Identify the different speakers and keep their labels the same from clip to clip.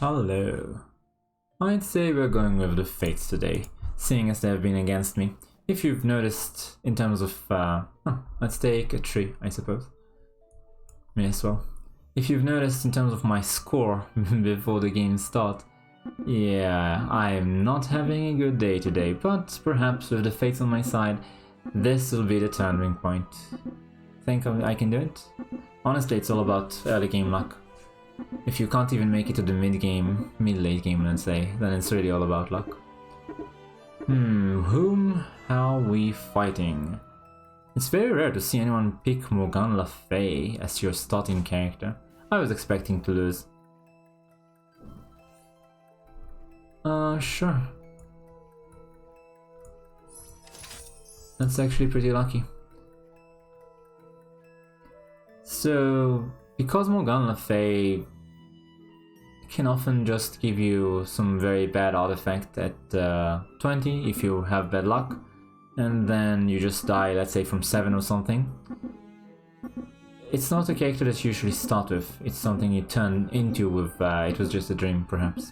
Speaker 1: Hello. I'd say we're going with the Fates today, seeing as they have been against me. If you've noticed, in terms of, let's take a tree, I suppose. May as well. If you've noticed in terms of my score before the game starts, yeah, I'm not having a good day today, but perhaps with the Fates on my side, this will be the turning point. Think I can do it? Honestly, it's all about early game luck. If you can't even make it to the mid-late game, let's say, then it's really all about luck. Whom are we fighting? It's very rare to see anyone pick Morgane Le Fay as your starting character. I was expecting to lose. Sure. That's actually pretty lucky. So, because Morgane Le Fay can often just give you some very bad artifact at 20 if you have bad luck, and then you just die, let's say from 7 or something. It's not a character that you usually start with, it's something you turn into with It Was Just a Dream, perhaps.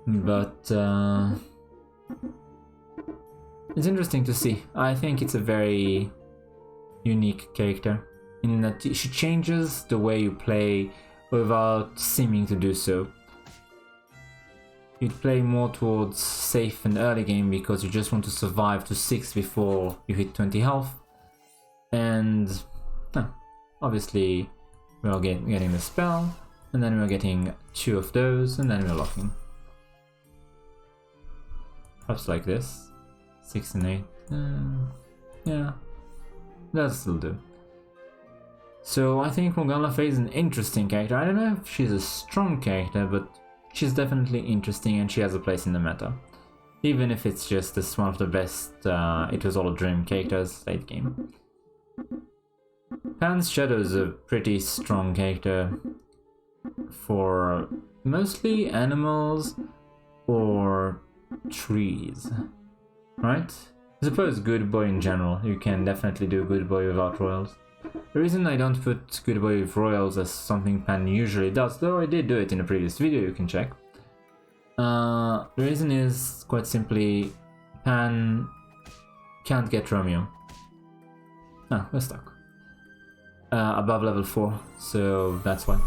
Speaker 1: But it's interesting to see. I think it's a very unique character, in that she changes the way you play without seeming to do so. You'd play more towards safe and early game because you just want to survive to 6 before you hit 20 health. And obviously we're getting the spell, and then we're getting 2 of those, and then we're locking. Perhaps like this. 6 and 8. Yeah, that'll still do. So I think Morgane Le Fay is an interesting character. I don't know if she's a strong character, but she's definitely interesting and she has a place in the meta. Even if it's just as one of the best It Was All a Dream characters late game. Pan's Shadow is a pretty strong character for mostly animals or trees, right? I suppose Good Boy in general. You can definitely do Good Boy without royals. The reason I don't put Good Boy with royals as something Pan usually does, though I did do it in a previous video, you can check. The reason is quite simply Pan can't get Romeo. We're stuck. Above level 4, so that's why.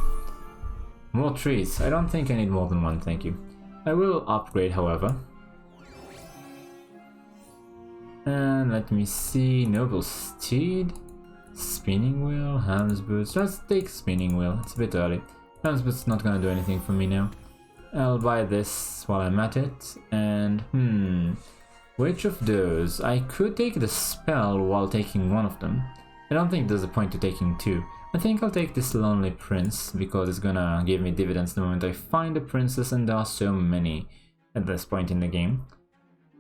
Speaker 1: More trees. I don't think I need more than one, thank you. I will upgrade, however. And let me see, Noble Steed. Spinning Wheel, Helm's Boots. Let's take Spinning Wheel, it's a bit early. Helm's Boots not gonna do anything for me now. I'll buy this while I'm at it, and which of those? I could take the spell while taking one of them. I don't think there's a point to taking 2. I think I'll take this Lonely Prince, because it's gonna give me dividends the moment I find a princess, and there are so many at this point in the game.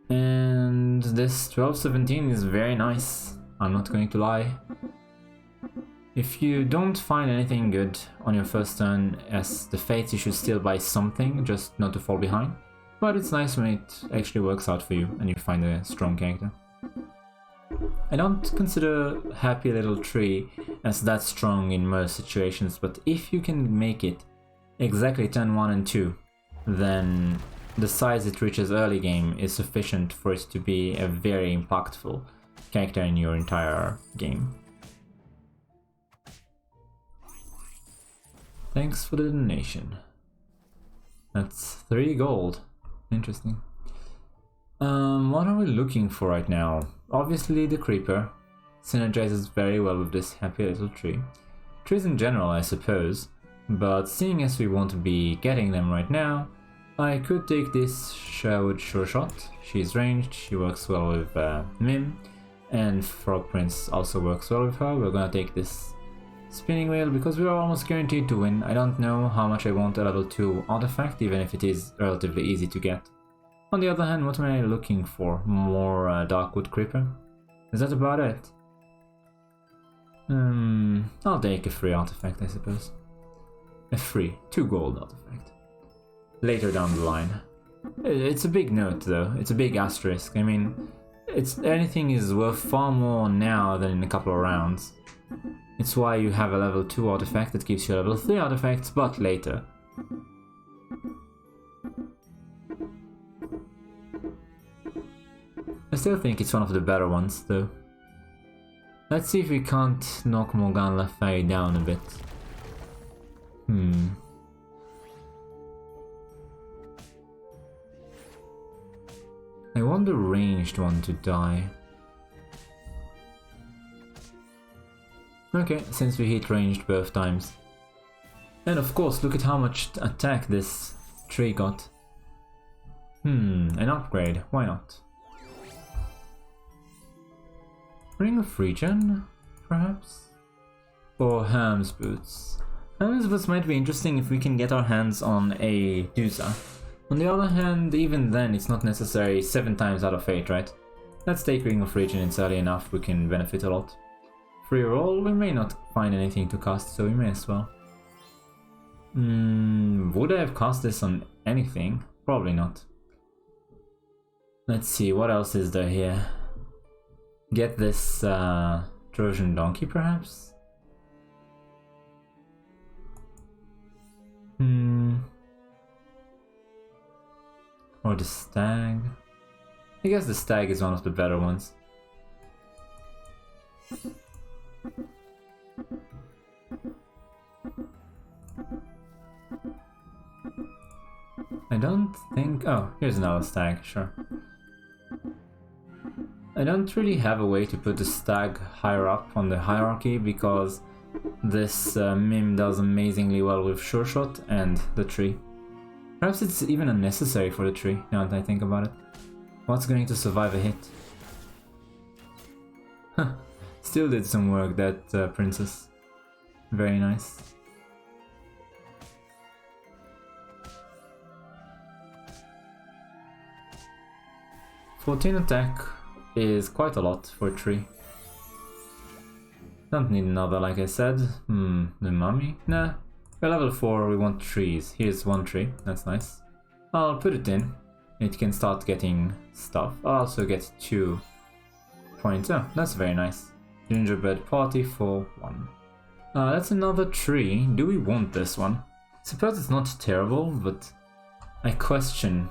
Speaker 1: And this 1217 is very nice, I'm not going to lie. If you don't find anything good on your first turn as the Fates, you should still buy something, just not to fall behind. But it's nice when it actually works out for you and you find a strong character. I don't consider Happy Little Tree as that strong in most situations, but if you can make it exactly turn 1 and 2, then the size it reaches early game is sufficient for it to be a very impactful character in your entire game. Thanks for the donation. That's 3 gold. Interesting. What are we looking for right now? Obviously the Creeper. Synergizes very well with this Happy Little Tree. Trees in general, I suppose. But seeing as we won't be getting them right now, I could take this Sherwood Sure Shot. She's ranged, she works well with Mim. And Frog Prince also works well with her. We're gonna take this Spinning Wheel because we are almost guaranteed to win. I don't know how much I want a level 2 artifact, even if it is relatively easy to get. On the other hand, what am I looking for? More Darkwood Creeper? Is that about it? I'll take a free artifact, I suppose. A free 2 gold artifact. Later down the line. It's a big note though, it's a big asterisk. I mean, anything is worth far more now than in a couple of rounds. It's why you have a level 2 artifact that gives you a level 3 artifact, but later. I still think it's one of the better ones, though. Let's see if we can't knock Morgan Le Fay down a bit. I want the ranged one to die. Okay, since we hit ranged both times. And of course, look at how much attack this tree got. An upgrade, why not? Ring of Regen, perhaps? Or Helm's Boots. Helm's Boots might be interesting if we can get our hands on a Dusa. On the other hand, even then it's not necessary 7 times out of 8, right? Let's take Ring of Regen, it's early enough, we can benefit a lot. Free roll, we may not find anything to cast, so we may as well. Would I have cast this on anything? Probably not. Let's see, what else is there here? Get this Trojan Donkey, perhaps? Or the Stag? I guess the Stag is one of the better ones. I don't think... oh, here's another Stag, sure. I don't really have a way to put the Stag higher up on the hierarchy because this Mim does amazingly well with Sure Shot and the tree. Perhaps it's even unnecessary for the tree, now that I think about it. What's going to survive a hit? Still did some work, that princess. Very nice. Attack is quite a lot for a tree. Don't need another, like I said. The mummy? Nah. We're level 4, we want trees. Here's one tree, that's nice. I'll put it in. It can start getting stuff. I'll also get 2 points. Oh, that's very nice. Gingerbread party for 1. That's another tree. Do we want this one? Suppose it's not terrible, but I question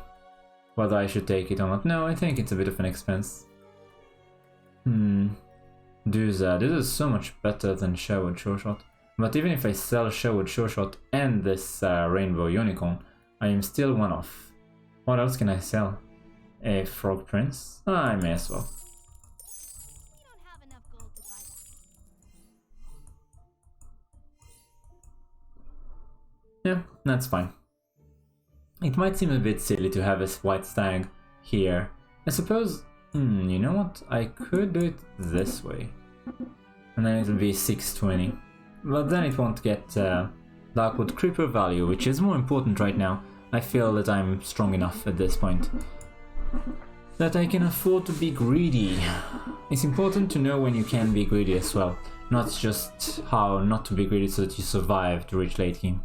Speaker 1: whether I should take it or not. No, I think it's a bit of an expense. Dusa. This is so much better than Sherwood Sure Shot. But even if I sell Sherwood Sure Shot and this Rainbow Unicorn, I am still one off. What else can I sell? A Frog Prince? I may as well. Yeah, that's fine. It might seem a bit silly to have a white stag here. I suppose, you know what? I could do it this way. And then it'll be 620. But then it won't get Darkwood Creeper value, which is more important right now. I feel that I'm strong enough at this point that I can afford to be greedy. It's important to know when you can be greedy as well, not just how not to be greedy so that you survive to reach late game.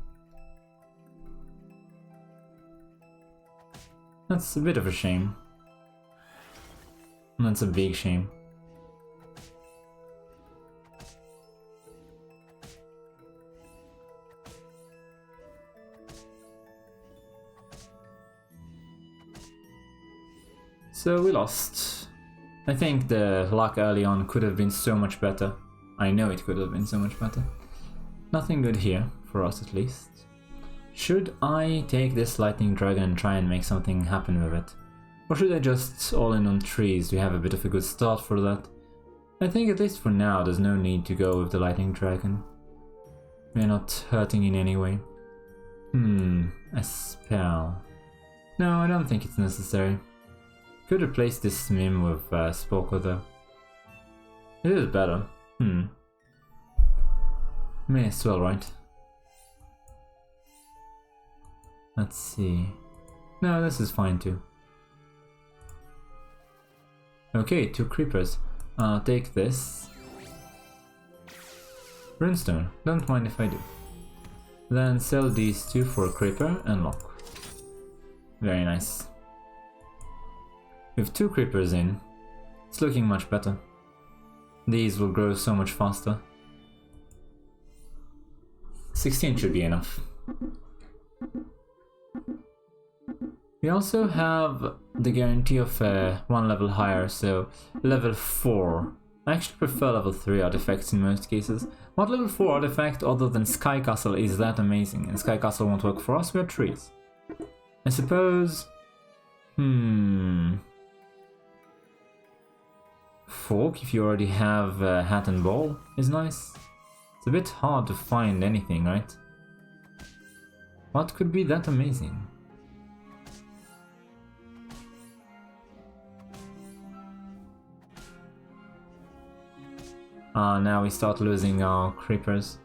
Speaker 1: That's a bit of a shame. That's a big shame. So we lost. I think the luck early on could have been so much better. I know it could have been so much better. Nothing good here, for us at least. Should I take this lightning dragon and try and make something happen with it? Or should I just all in on trees to have a bit of a good start for that? I think at least for now there's no need to go with the lightning dragon. We're not hurting in any way. A spell. No, I don't think it's necessary. Could replace this Mim with Spoko though. It is better. May as well, right? Let's see. No, this is fine too. Okay, 2 creepers. I'll take this. Runestone, don't mind if I do. Then sell these 2 for a creeper and lock. Very nice. With 2 creepers in, it's looking much better. These will grow so much faster. 16 should be enough. We also have the guarantee of one level higher, so level 4. I actually prefer level 3 artifacts in most cases. What level 4 artifact other than Sky Castle is that amazing? And Sky Castle won't work for us, we're trees. I suppose... Fork, if you already have Hat and Ball, is nice. It's a bit hard to find anything, right? What could be that amazing? Now we start losing our creepers.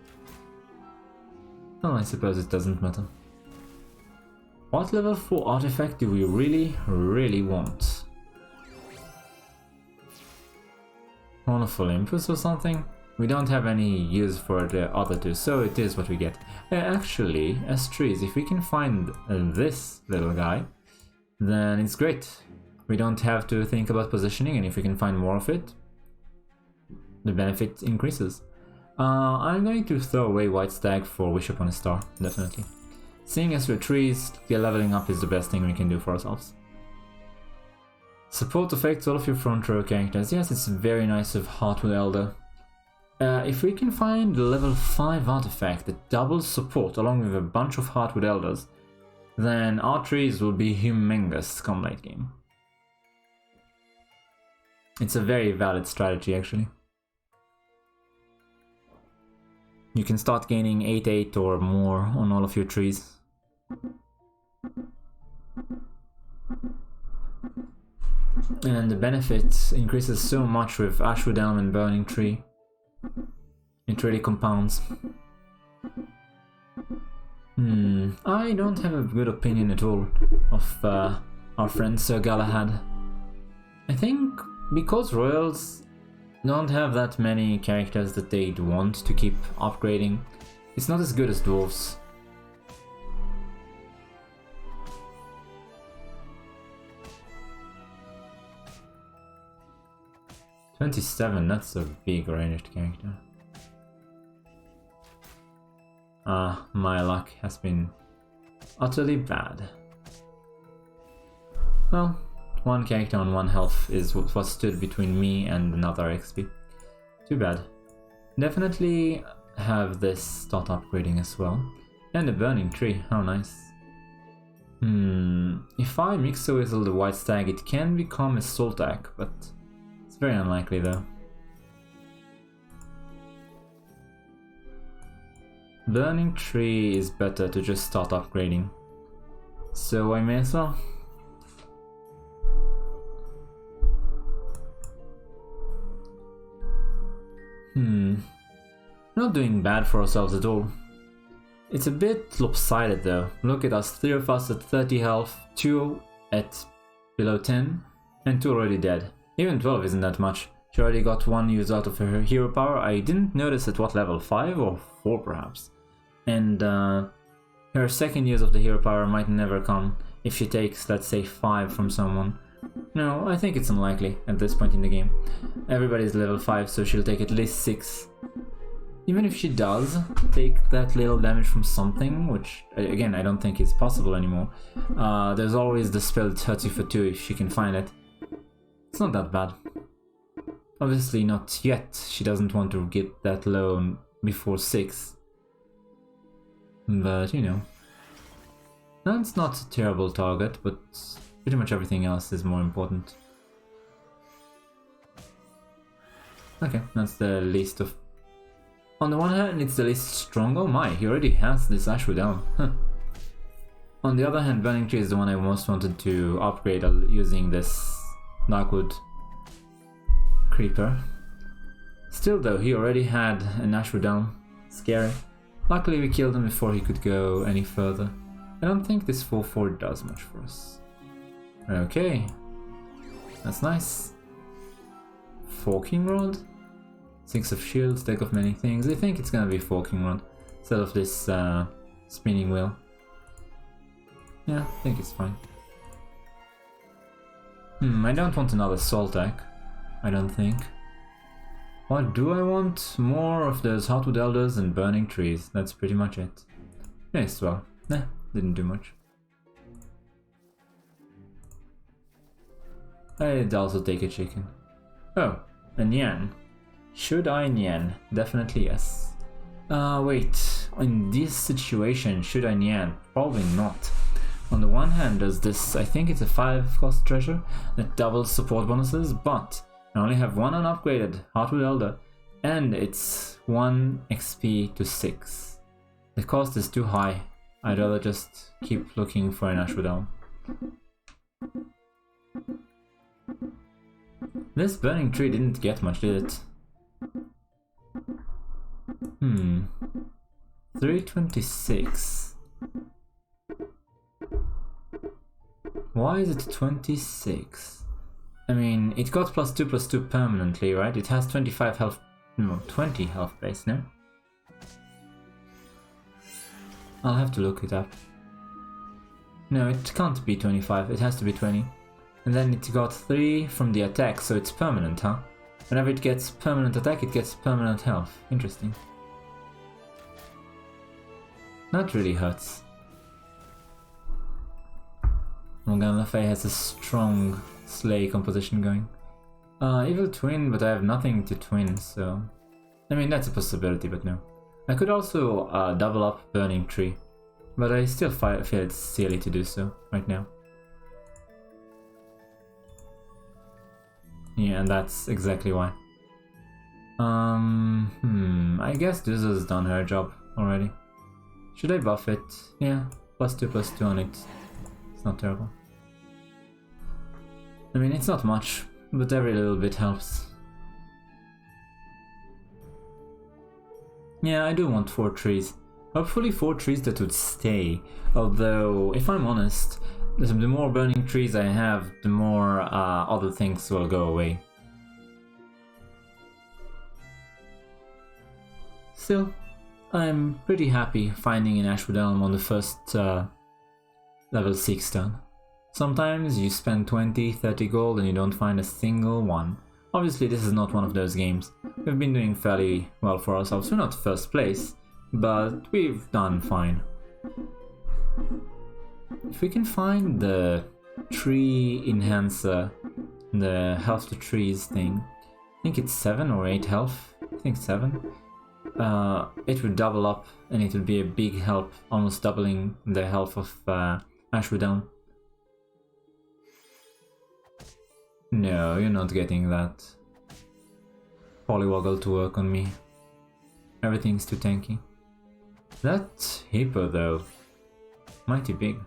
Speaker 1: Well, I suppose it doesn't matter. What level 4 artifact do we really want? Horn of Olympus or something? We don't have any use for the other two, so it is what we get. Actually, as trees, if we can find this little guy, then it's great. We don't have to think about positioning, and if we can find more of it, the benefit increases. I'm going to throw away White Stag for Wish Upon a Star, definitely. Seeing as we're trees, leveling up is the best thing we can do for ourselves. Support affects all of your front row characters. Yes, it's very nice of Heartwood Elder. If we can find the level 5 artifact that doubles support along with a bunch of Heartwood Elders, then our trees will be humongous come late game. It's a very valid strategy actually. You can start gaining 8/8 or more on all of your trees. And the benefit increases so much with Ashwood Elm and Burning Tree. It really compounds. I don't have a good opinion at all of our friend Sir Galahad. I think because Royals don't have that many characters that they'd want to keep upgrading, it's not as good as Dwarves. $27, that's a big ranged character. My luck has been utterly bad. Well, one character on 1 health is what stood between me and another XP. Too bad. Definitely have this start upgrading as well. And a Burning Tree, how nice. If I Mixo-Whistle the White Stag, it can become a Soltak, but it's very unlikely though. Burning Tree is better to just start upgrading, so I may as well. Not doing bad for ourselves at all. It's a bit lopsided though. Look at us, 3 of us at 30 health, 2 at below 10, and 2 already dead. Even 12 isn't that much. She already got 1 use out of her hero power. I didn't notice at what level, 5 or 4 perhaps. And her second use of the hero power might never come if she takes, let's say, 5 from someone. No, I think it's unlikely at this point in the game. Everybody's level 5, so she'll take at least 6. Even if she does take that little damage from something, which again I don't think is possible anymore, there's always the spell that hurts you for 2 if she can find it. It's not that bad. Obviously not yet, she doesn't want to get that low before 6. But you know, that's not a terrible target, but pretty much everything else is more important. Okay, that's the least of... On the one hand, it's the least strong. Oh my, he already has this Ashwood Elm. Huh. On the other hand, Burning Tree is the one I most wanted to upgrade using this Darkwood Creeper. Still though, he already had an Ashwood Elm. Scary. Luckily we killed him before he could go any further. I don't think this 4/4 does much for us. Okay. That's nice. Forking Rod? 6 of shields, deck of many things. I think it's gonna be Forking Rod instead of this spinning wheel. Yeah, I think it's fine. I don't want another Soltak. I don't think. What do I want? More of those Heartwood Elders and Burning Trees. That's pretty much it. Yes, well, didn't do much. I'd also take a chicken. Oh, a Nyan. Should I Nyan? Definitely yes. Wait, in this situation, should I Nyan? Probably not. On the one hand, there's this, I think it's a 5-cost treasure that doubles support bonuses, but I only have one unupgraded Heartwood Elder, and it's 1 XP to 6. The cost is too high. I'd rather just keep looking for an Ashwood Elm. This burning tree didn't get much, did it? 326. Why is it 26? I mean, it got +2/+2 permanently, right? It has 25 health, no, 20 health base, no? I'll have to look it up. No, it can't be 25, it has to be 20. And then it got 3 from the attack, so it's permanent, huh? Whenever it gets permanent attack, it gets permanent health. Interesting. That really hurts. Morgana Le Fay has a strong Slay composition going. Evil Twin, but I have nothing to twin, so... I mean, that's a possibility, but no. I could also double up Burning Tree, but I still feel it's silly to do so right now. Yeah, and that's exactly why. I guess Duza's done her job already. Should I buff it? Yeah, +2/+2 on it. It's not terrible. I mean, it's not much, but every little bit helps. Yeah, I do want 4 trees. Hopefully 4 trees that would stay. Although, if I'm honest, the more burning trees I have, the more other things will go away. Still, I'm pretty happy finding an Ashwood Elm on the first level 6 turn. Sometimes you spend 20-30 gold and you don't find a single one. Obviously this is not one of those games. We've been doing fairly well for ourselves. We're not first place, but we've done fine. If we can find the tree enhancer, the health to trees thing, I think it's 7 or 8 health, I think 7. It would double up and it would be a big help, almost doubling the health of Ashwood Elm. No, you're not getting that Polywoggle to work on me. Everything's too tanky. That Hippo though, mighty big.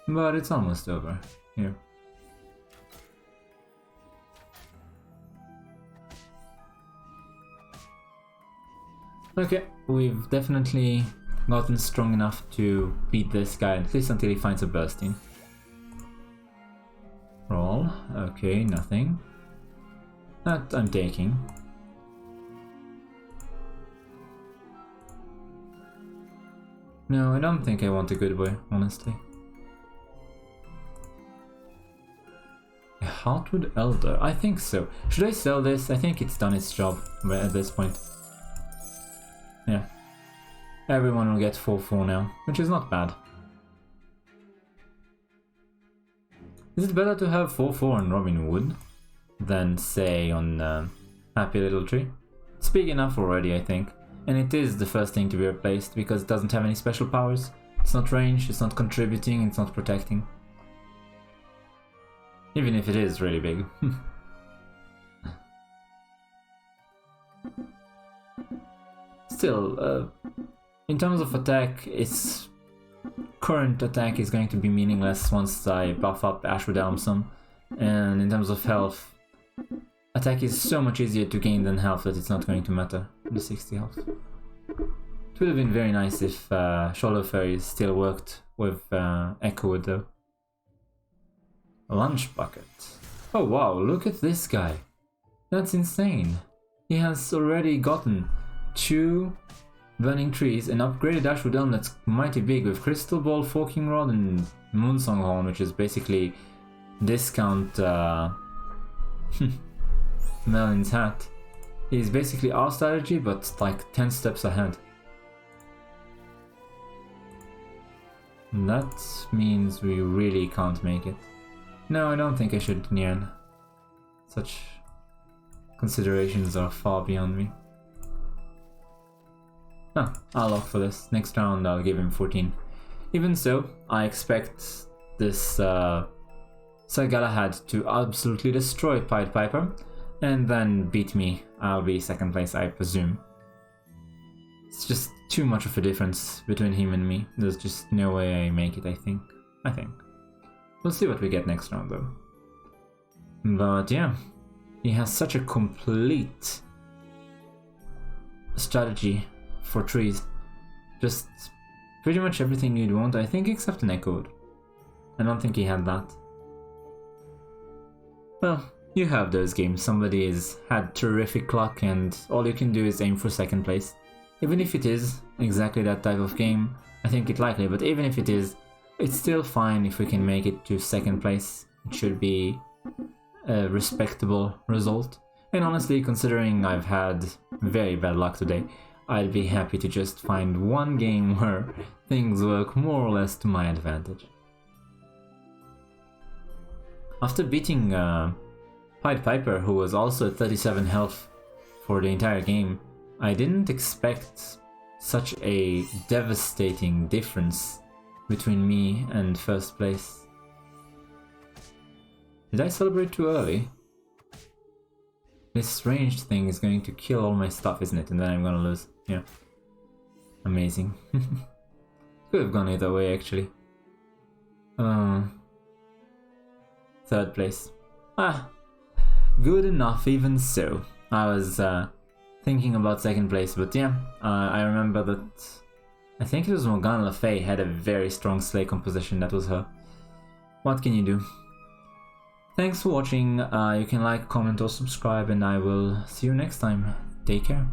Speaker 1: But it's almost over. Here. Okay, we've definitely gotten strong enough to beat this guy, at least until he finds a bursting. Roll. Okay, nothing. That I'm taking. No, I don't think I want a good boy, honestly. A Heartwood Elder? I think so. Should I sell this? I think it's done its job at this point. Yeah. Everyone will get 4/4 now, which is not bad. Is it better to have 4/4 on Robin Wood than, say, on Happy Little Tree? It's big enough already, I think. And it is the first thing to be replaced because it doesn't have any special powers. It's not ranged, it's not contributing, it's not protecting. Even if it is really big. Still, in terms of attack, its current attack is going to be meaningless once I buff up Ashwood Elm some. And in terms of health, attack is so much easier to gain than health that it's not going to matter. The 60 health. It would have been very nice if Shoulder Fairies still worked with Echowood though. Lunch Bucket. Oh wow, look at this guy. That's insane. He has already gotten 2 Burning Trees, an upgraded Ashwood Elm that's mighty big with Crystal Ball, Forking Rod and Moonsong Horn, which is basically discount Merlin's Hat. He's basically our strategy, but like 10 steps ahead. That means we really can't make it. No, I don't think I should, Nian. Such considerations are far beyond me. Ah, I'll opt for this. Next round I'll give him 14. Even so, I expect this Sir Galahad to absolutely destroy Pied Piper and then beat me. I'll be second place, I presume. It's just too much of a difference between him and me. There's just no way I make it, I think. We'll see what we get next round though. But yeah, he has such a complete strategy for trees. Just pretty much everything you'd want, I think, except an Echoed. I don't think he had that. Well, you have those games. Somebody has had terrific luck and all you can do is aim for second place. Even if it is exactly that type of game, I think it's likely, but even if it is, it's still fine if we can make it to second place. It should be a respectable result. And honestly, considering I've had very bad luck today, I'd be happy to just find one game where things work more or less to my advantage. After beating Pied Piper, who was also at 37 health for the entire game, I didn't expect such a devastating difference between me and first place. Did I celebrate too early? This ranged thing is going to kill all my stuff, isn't it? And then I'm gonna lose. Yeah. Amazing. Could have gone either way, actually. Third place. Ah, good enough even so. I was thinking about second place, but yeah, I remember that I think it was Morgana Le Fay had a very strong Slay composition. That was her. What can you do? Thanks for watching. You can like, comment or subscribe, and I will see you next time. Take care.